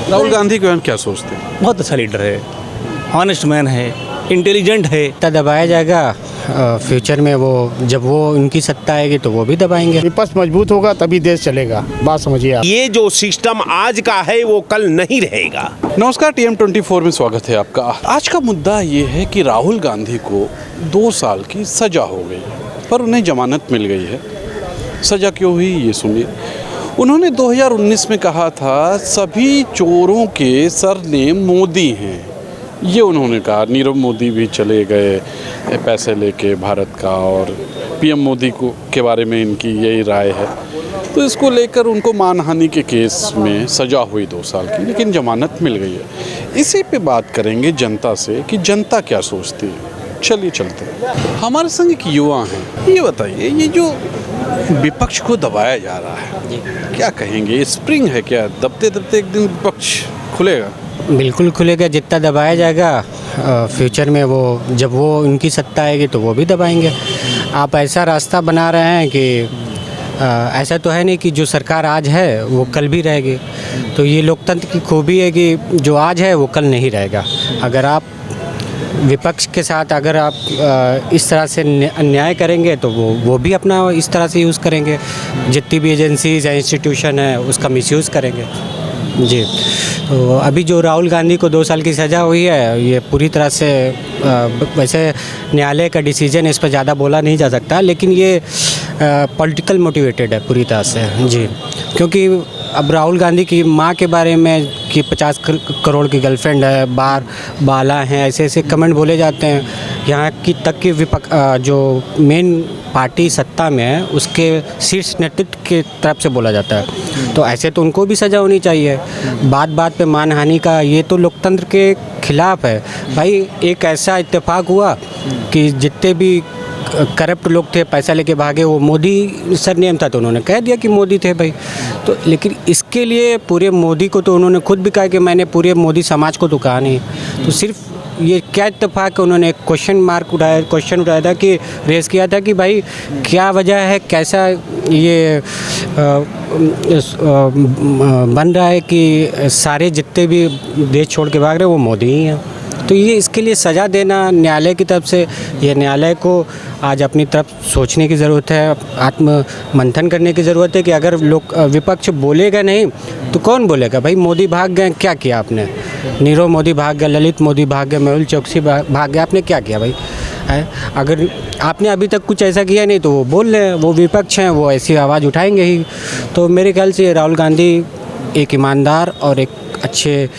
राहुल गांधी के बारे में क्या सोचते हैं? बहुत अच्छा लीडर है, ऑनेस्ट मैन है, इंटेलिजेंट है। सत्ता दबाया जाएगा फ्यूचर में, वो जब वो उनकी सत्ता आएगी तो वो भी दबाएंगे। विपक्ष मजबूत होगा तभी देश चलेगा, बात समझिए आप। ये जो सिस्टम आज का है वो कल नहीं रहेगा। नमस्कार, TM24 में स्वागत है आपका। आज का मुद्दा ये है कि राहुल गांधी को 2 साल की सज़ा हो गई है, पर उन्हें जमानत मिल गई है। सज़ा क्यों हुई ये सुनिए। उन्होंने 2019 में कहा था सभी चोरों के सरनेम मोदी हैं। ये उन्होंने कहा। नीरव मोदी भी चले गए पैसे लेके भारत का, और PM मोदी को के बारे में इनकी यही राय है। तो इसको लेकर उनको मानहानि के केस में सज़ा हुई 2 साल की, लेकिन जमानत मिल गई है। इसी पे बात करेंगे जनता से कि जनता क्या सोचती है। चलिए चलते हैं। हमारे संग एक युवा हैं। ये बताइए, ये जो विपक्ष को दबाया जा रहा है, क्या कहेंगे? स्प्रिंग है क्या? दबते दबते एक दिन विपक्ष खुलेगा? बिल्कुल खुलेगा। जितना दबाया जाएगा फ्यूचर में, वो जब वो उनकी सत्ता आएगी तो वो भी दबाएंगे। आप ऐसा रास्ता बना रहे हैं कि ऐसा तो है नहीं कि जो सरकार आज है वो कल भी रहेगी। तो ये लोकतंत्र की खूबी है कि जो आज है वो कल नहीं रहेगा। अगर आप विपक्ष के साथ अगर आप इस तरह से अन्याय करेंगे तो वो भी अपना इस तरह से यूज़ करेंगे। जितनी भी एजेंसीज या इंस्टीट्यूशन है उसका मिसयूज़ करेंगे जी। तो अभी जो राहुल गांधी को 2 साल की सज़ा हुई है, ये पूरी तरह से वैसे न्यायालय का डिसीजन, इस पर ज़्यादा बोला नहीं जा सकता, लेकिन ये पॉलिटिकल मोटिवेटेड है पूरी तरह से जी। क्योंकि अब राहुल गांधी की माँ के बारे में कि 50 करोड़ की गर्लफ्रेंड है, बाला हैं, ऐसे ऐसे कमेंट बोले जाते हैं। यहाँ की तक कि जो मेन पार्टी सत्ता में है उसके शीर्ष नेतृत्व की तरफ से बोला जाता है। तो ऐसे तो उनको भी सज़ा होनी चाहिए। बात बात पे मानहानि का, ये तो लोकतंत्र के खिलाफ है भाई। एक ऐसा इत्तेफाक हुआ कि जितने भी करप्ट लोग थे, पैसा लेके भागे, वो मोदी सरनेम था तो उन्होंने कह दिया कि मोदी थे भाई। तो लेकिन इसके लिए पूरे मोदी को तो उन्होंने खुद भी कहा कि मैंने पूरे मोदी समाज को तो कहा नहीं। तो सिर्फ ये क्या इत्तेफाक है, उन्होंने एक क्वेश्चन उठाया था कि रेस किया था कि भाई क्या वजह है, कैसा ये बन रहा है कि सारे जितने भी देश छोड़ के भाग रहे वो मोदी ही हैं। तो ये इसके लिए सज़ा देना न्यायालय की तरफ से, ये न्यायालय को आज अपनी तरफ सोचने की ज़रूरत है, आत्म मंथन करने की ज़रूरत है कि अगर लोग विपक्ष बोलेगा नहीं तो कौन बोलेगा भाई? मोदी भाग गए, क्या किया आपने? नीरव मोदी भाग गए, ललित मोदी भाग गए, मेहुल चोकसी भाग गए, आपने क्या किया भाई? अगर आपने अभी तक कुछ ऐसा किया नहीं तो वो बोल रहे हैं, वो विपक्ष हैं, वो ऐसी आवाज़ उठाएंगे ही। तो मेरे ख्याल से राहुल गांधी एक ईमानदार और एक अच्छे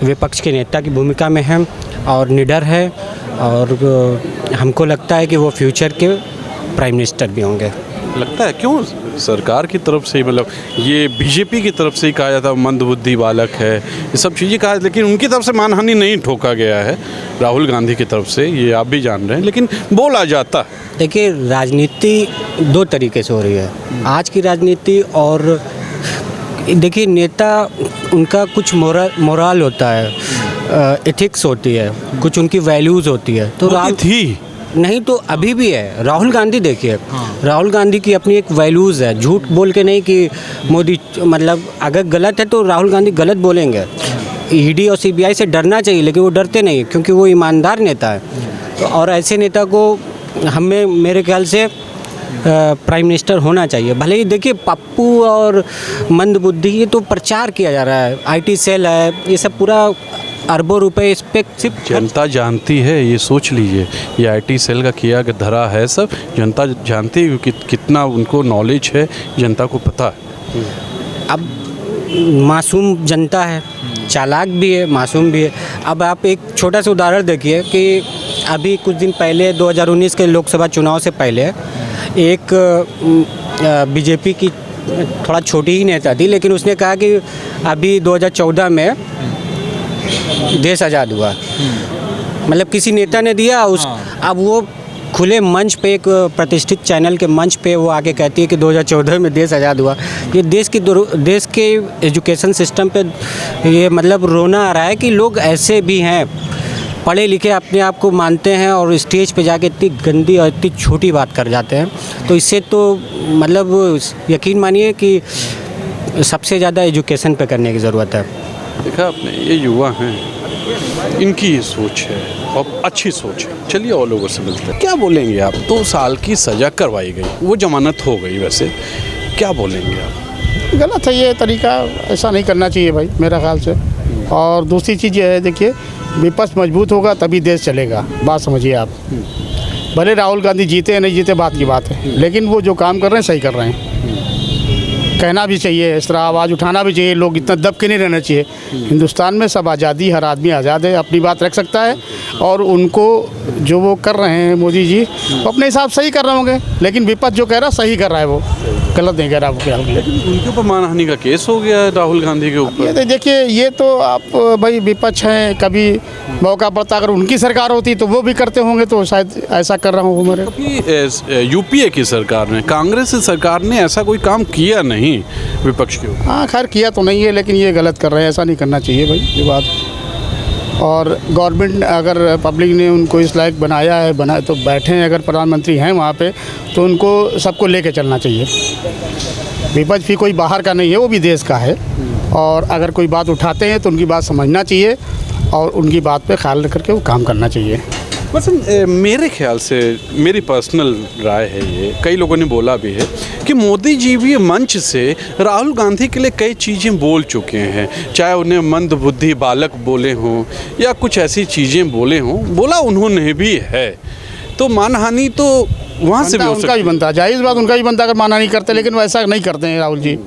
विपक्ष के नेता की भूमिका में है और निडर है, और हमको लगता है कि वो फ्यूचर के प्राइम मिनिस्टर भी होंगे। लगता है? क्यों? सरकार की तरफ से, मतलब ये बीजेपी की तरफ से ही कहा जाता है मंदबुद्धि बालक है, ये सब चीज़ें कहा, लेकिन उनकी तरफ से मानहानि नहीं ठोका गया है राहुल गांधी की तरफ से, ये आप भी जान रहे हैं, लेकिन बोला जाता है। देखिए, राजनीति 2 तरीके से हो रही है आज की राजनीति। और देखिए, नेता उनका कुछ मोरल होता है, एथिक्स होती है, कुछ उनकी वैल्यूज़ होती है। तो थी नहीं तो अभी भी है। राहुल गांधी देखिए, राहुल गांधी की अपनी एक वैल्यूज़ है। झूठ बोल के नहीं कि मोदी, मतलब अगर गलत है तो राहुल गांधी गलत बोलेंगे। ED और CBI से डरना चाहिए, लेकिन वो डरते नहीं क्योंकि वो ईमानदार नेता है। तो और ऐसे नेता को हमें, मेरे ख्याल से प्राइम मिनिस्टर होना चाहिए। भले ही देखिए पप्पू और मंदबुद्धि, ये तो प्रचार किया जा रहा है, IT सेल है, ये सब पूरा अरबों रुपए इस पर सिर्फ जनता जानती है। ये सोच लीजिए, ये IT सेल का किया धरा है, सब जनता जानती है कि कितना उनको नॉलेज है, जनता को पता है। अब मासूम जनता है, चालाक भी है, मासूम भी है। अब आप एक छोटा सा उदाहरण देखिए कि अभी कुछ दिन पहले 2019 के लोकसभा चुनाव से पहले एक बीजेपी की थोड़ा छोटी ही नेता थी, लेकिन उसने कहा कि अभी 2014 में देश आज़ाद हुआ। मतलब किसी नेता ने दिया अब वो खुले मंच पे, एक प्रतिष्ठित चैनल के मंच पे वो आके कहती है कि 2014 में देश आज़ाद हुआ। ये देश के एजुकेशन सिस्टम पे ये मतलब रोना आ रहा है कि लोग ऐसे भी हैं, पढ़े लिखे अपने आप को मानते हैं और स्टेज पे जाके इतनी गंदी और इतनी छोटी बात कर जाते हैं। तो इससे तो मतलब यकीन मानिए कि सबसे ज़्यादा एजुकेशन पे करने की ज़रूरत है। देखा आपने, ये युवा हैं, इनकी ये सोच है और अच्छी सोच है। चलिए और लोगों से मिलते हैं। क्या बोलेंगे आप? 2 साल की सज़ा करवाई गई, वो जमानत हो गई, वैसे क्या बोलेंगे आप? गलत है ये तरीका, ऐसा नहीं करना चाहिए भाई मेरा ख्याल से। और दूसरी चीज़ ये है, देखिए विपक्ष मजबूत होगा तभी देश चलेगा, बात समझिए आप। भले राहुल गांधी जीते या नहीं जीते बात की बात है, लेकिन वो जो काम कर रहे हैं सही कर रहे हैं। कहना भी चाहिए, इस तरह आवाज़ उठाना भी चाहिए, लोग इतना दब के नहीं रहना चाहिए। हिंदुस्तान में सब आज़ादी, हर आदमी आज़ाद है, अपनी बात रख सकता है। और उनको जो वो कर रहे हैं मोदी जी, वो अपने हिसाब से ही कर रहे होंगे, लेकिन विपक्ष जो कह रहा है सही कर रहा है, वो गलत नहीं कह रहा। वो उनके ऊपर मानहानि का केस हो गया है राहुल गांधी के ऊपर। ये तो देखिए, ये तो आप भाई विपक्ष हैं, कभी मौका पड़ता अगर उनकी सरकार होती तो वो भी करते होंगे, तो शायद ऐसा कर रहा हूँ मेरे। अभी यूपीए की सरकार ने, कांग्रेस की सरकार ने ऐसा कोई काम किया नहीं विपक्ष के ऊपर। हाँ खैर किया तो नहीं है, लेकिन ये गलत कर रहे हैं, ऐसा नहीं करना चाहिए भाई ये बात। और गवर्नमेंट अगर पब्लिक ने उनको इस लायक बनाया है, बनाए तो बैठे हैं, अगर प्रधानमंत्री हैं वहाँ पे, तो उनको सबको लेके चलना चाहिए। विपक्ष भी कोई बाहर का नहीं है, वो भी देश का है। और अगर कोई बात उठाते हैं तो उनकी बात समझना चाहिए और उनकी बात पे ख्याल रख करके वो काम करना चाहिए। बस मेरे ख्याल से, मेरी पर्सनल राय है ये, कई लोगों ने बोला भी है कि मोदी जी भी मंच से राहुल गांधी के लिए कई चीज़ें बोल चुके हैं, चाहे उन्हें मंद बुद्धि बालक बोले हों या कुछ ऐसी चीज़ें बोले हों, बोला उन्होंने भी है। तो मानहानि तो वहाँ से भी हो उनका भी बनता है, जायज़ बात उनका भी बनता है अगर माना नहीं करते, लेकिन वैसा नहीं करते हैं राहुल जी।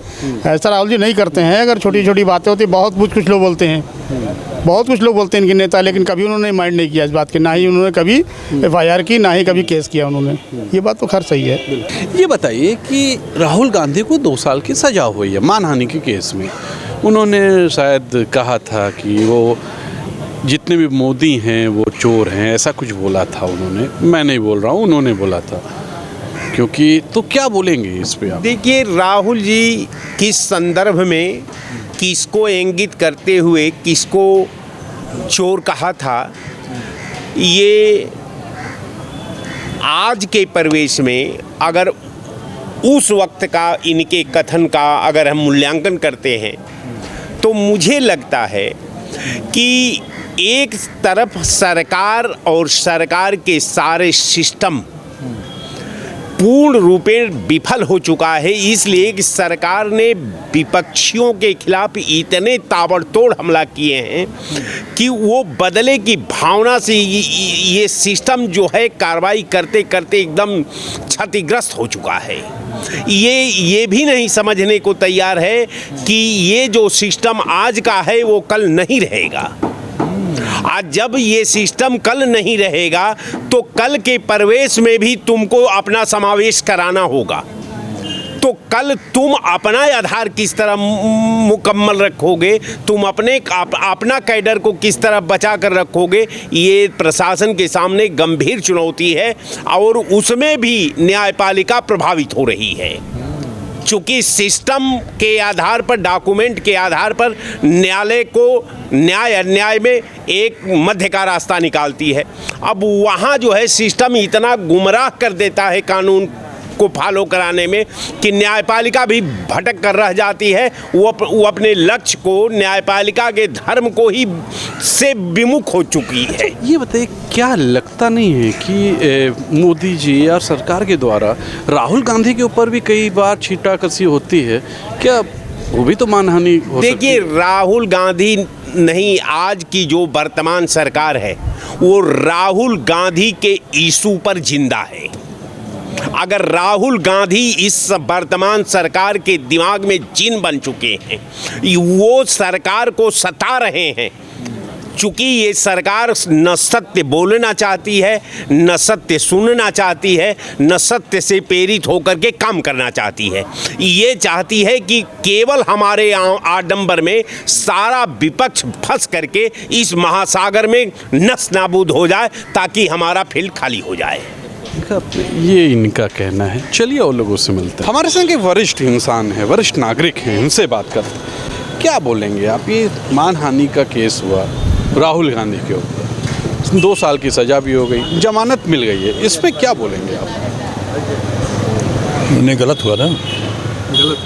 ऐसा राहुल जी नहीं करते हैं। अगर छोटी छोटी बातें होती, बहुत कुछ लोग बोलते हैं, बहुत कुछ लोग बोलते हैं इनके नेता, लेकिन कभी उन्होंने माइंड नहीं किया इस बात की, ना ही उन्होंने कभी FIR की, ना ही कभी केस किया उन्होंने। ये बात तो खैर सही है। ये बताइए कि राहुल गांधी को 2 साल की सज़ा हुई है मानहानि के केस में। उन्होंने शायद कहा था कि वो जितने भी मोदी हैं वो चोर हैं, ऐसा कुछ बोला था उन्होंने। मैं नहीं बोल रहा हूँ, उन्होंने बोला था। क्योंकि तो क्या बोलेंगे इस पे आप? देखिए, राहुल जी किस संदर्भ में किसको इंगित करते हुए किसको चोर कहा था, ये आज के परिवेश में अगर उस वक्त का इनके कथन का अगर हम मूल्यांकन करते हैं, तो मुझे लगता है कि एक तरफ सरकार और सरकार के सारे सिस्टम पूर्ण रूपेण विफल हो चुका है, इसलिए कि सरकार ने विपक्षियों के खिलाफ इतने ताबड़तोड़ हमला किए हैं कि वो बदले की भावना से ये सिस्टम जो है कार्रवाई करते करते एकदम क्षतिग्रस्त हो चुका है। ये भी नहीं समझने को तैयार है कि ये जो सिस्टम आज का है वो कल नहीं रहेगा। आज जब ये सिस्टम कल नहीं रहेगा तो कल के परिवेश में भी तुमको अपना समावेश कराना होगा। तो कल तुम अपना आधार किस तरह मुकम्मल रखोगे, तुम अपना कैडर को किस तरह बचा कर रखोगे, ये प्रशासन के सामने गंभीर चुनौती है और उसमें भी न्यायपालिका प्रभावित हो रही है। चूँकि सिस्टम के आधार पर, डॉक्यूमेंट के आधार पर न्यायालय को न्याय अन्याय में एक मध्य का रास्ता निकालती है। अब वहाँ जो है सिस्टम इतना गुमराह कर देता है कानून को फॉलो कराने में कि न्यायपालिका भी भटक कर रह जाती है। वो अपने लक्ष्य को, न्यायपालिका के धर्म को ही से विमुख हो चुकी है। ये बताइए, क्या लगता नहीं है कि मोदी जी या सरकार के द्वारा राहुल गांधी के ऊपर भी कई बार छींटाकसी होती है? क्या वो भी तो मानहानि हो सकती है? देखिए, राहुल गांधी नहीं, आज की जो वर्तमान सरकार है वो राहुल गांधी के इशू पर जिंदा है। अगर राहुल गांधी इस वर्तमान सरकार के दिमाग में जिन बन चुके हैं, वो सरकार को सता रहे हैं, चूँकि ये सरकार न सत्य बोलना चाहती है, न सत्य सुनना चाहती है, न सत्य से प्रेरित होकर के काम करना चाहती है। ये चाहती है कि केवल हमारे आडंबर में सारा विपक्ष फंस करके इस महासागर में नस नाबूद हो जाए ताकि हमारा फील्ड खाली हो जाए। ये इनका कहना है। चलिए और लोगों से मिलते हैं। हमारे संग एक वरिष्ठ इंसान है, वरिष्ठ नागरिक हैं, इनसे बात करते हैं। क्या बोलेंगे आप? ये मानहानि का केस हुआ राहुल गांधी के ऊपर, 2 साल की सज़ा भी हो गई, जमानत मिल गई है, इस पे क्या बोलेंगे आप? नहीं, गलत हुआ ना। गलत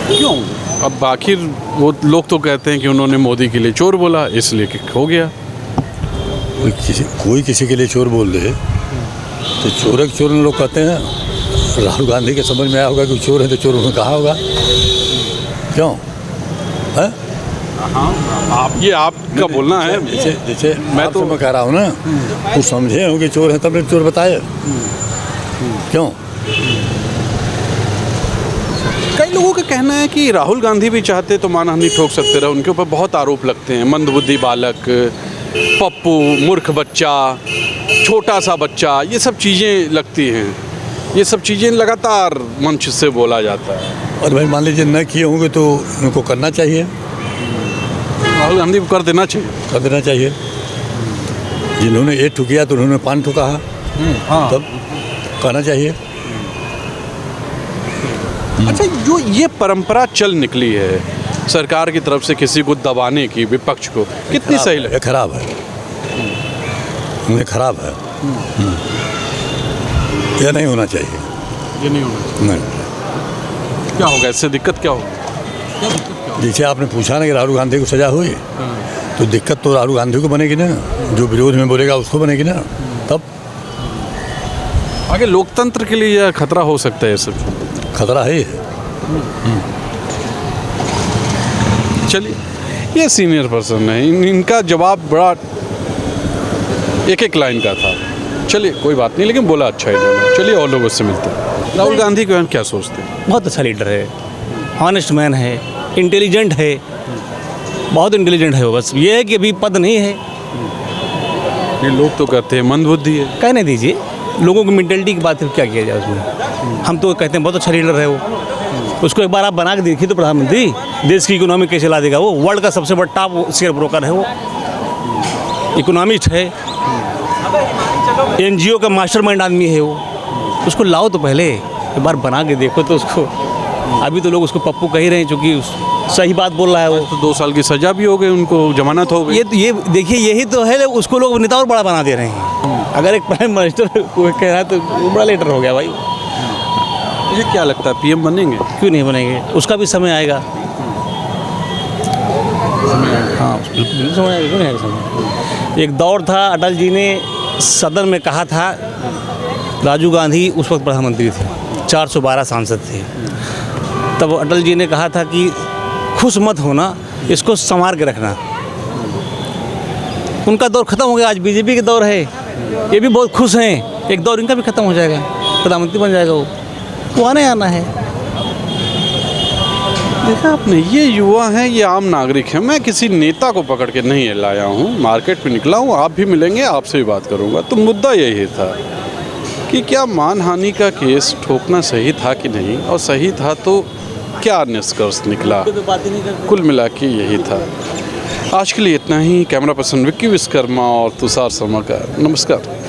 क्यों? अब आखिर वो लोग तो कहते हैं कि उन्होंने मोदी के लिए चोर बोला इसलिए कि हो गया। कोई किसी के लिए चोर बोल दे तो चोर लोग कहते हैं। राहुल गांधी के समझ में आया होगा कि चोर है तो चोर उन्होंने कहा होगा, क्यों है? ये आपका बोलना है। जैसे मैं कह रहा हूँ ना, कुछ समझे हो कि चोर है तब चोर बताए, क्यों? कई लोगों का कहना है कि राहुल गांधी भी चाहते तो मानहानि ठोक सकते रहे, उनके ऊपर बहुत आरोप लगते हैं, मंदबुद्धि बालक, पप्पू, मूर्ख बच्चा, छोटा सा बच्चा, ये सब चीज़ें लगती हैं। ये सब चीज़ें लगातार मंच से बोला जाता है। और भाई मान लीजिए न किए होंगे तो उनको करना चाहिए, राहुल गांधी को कर देना चाहिए। जिन्होंने एक ठुकिया तो उन्होंने 5 ठुका है, तब कहना चाहिए। अच्छा, जो ये परंपरा चल निकली है सरकार की तरफ से किसी को दबाने की, विपक्ष को, कितनी सही लगे? खराब है, ये खराब है। यह नहीं होना चाहिए, ये नहीं होना चाहिए। नहीं। क्या होगा इससे? दिक्कत क्या होगी? जैसे आपने पूछा ना कि राहुल गांधी को सजा हुई, तो दिक्कत तो राहुल गांधी को बनेगी ना, जो विरोध में बोलेगा उसको बनेगी ना। तब आगे लोकतंत्र के लिए यह खतरा हो सकता है। ये सब खतरा है। चलिए, ये सीनियर पर्सन है, इनका जवाब बड़ा एक लाइन का था। चलिए कोई बात नहीं, लेकिन बोला अच्छा इन्होंने। चलिए और लोगों से मिलते हैं। राहुल गांधी के बारे में क्या सोचते हैं? बहुत अच्छा लीडर है, ऑनेस्ट मैन है, इंटेलिजेंट है, बहुत इंटेलिजेंट है वो। बस ये है कि अभी पद नहीं है। ये लोग तो कहते हैं मंदबुद्धि है। कहने दीजिए, लोगों की मेंटेलिटी की बात क्या किया जाए उसमें। हम तो कहते हैं बहुत अच्छा लीडर है वो। उसको एक बार आप बना के देखिए तो प्रधानमंत्री, देश की इकोनॉमी कैसे ला देगा वो। वर्ल्ड का सबसे बड़ा टॉप शेयर ब्रोकर है वो, इकोनॉमिस्ट है, NGO का मास्टरमाइंड आदमी है वो। उसको लाओ तो पहले एक बार बना के देखो तो उसको। अभी तो लोग उसको पप्पू कह ही रहे हैं, क्योंकि सही बात बोल रहा है वो। तो 2 साल की सज़ा भी हो गई, उनको जमानत हो गई। ये देखिए, यही तो है, उसको लोग नेता और बड़ा बना दे रहे हैं। अगर एक प्राइम मिनिस्टर को कह रहा है तो वो बड़ा लीडर हो गया भाई। मुझे क्या लगता है PM बनेंगे? क्यों नहीं बनेंगे? उसका भी समय आएगा। हाँ, बिल्कुल समय आएगा, क्यों नहीं आएगा समय? एक दौर था, अटल जी ने सदन में कहा था, राजीव गांधी उस वक्त प्रधानमंत्री थे, 412 सांसद थे, तब अटल जी ने कहा था कि खुश मत होना, इसको संवार के रखना। उनका दौर खत्म हो गया, आज बीजेपी के दौर है। ये भी बहुत खुश हैं, एक दौर इनका भी खत्म हो जाएगा, प्रधानमंत्री बन जाएगा वो आने आना है। देखा आपने, ये युवा हैं, ये आम नागरिक हैं। मैं किसी नेता को पकड़ के नहीं लाया हूँ, मार्केट में निकला हूँ, आप भी मिलेंगे, आपसे भी बात करूँगा। तो मुद्दा यही था कि क्या मानहानि का केस ठोकना सही था कि नहीं, और सही था तो क्या निष्कर्ष निकला। कुल मिला के यही था। आज के लिए इतना ही। कैमरा पर्सन विक्की विश्वकर्मा और तुषार शर्मा का नमस्कार।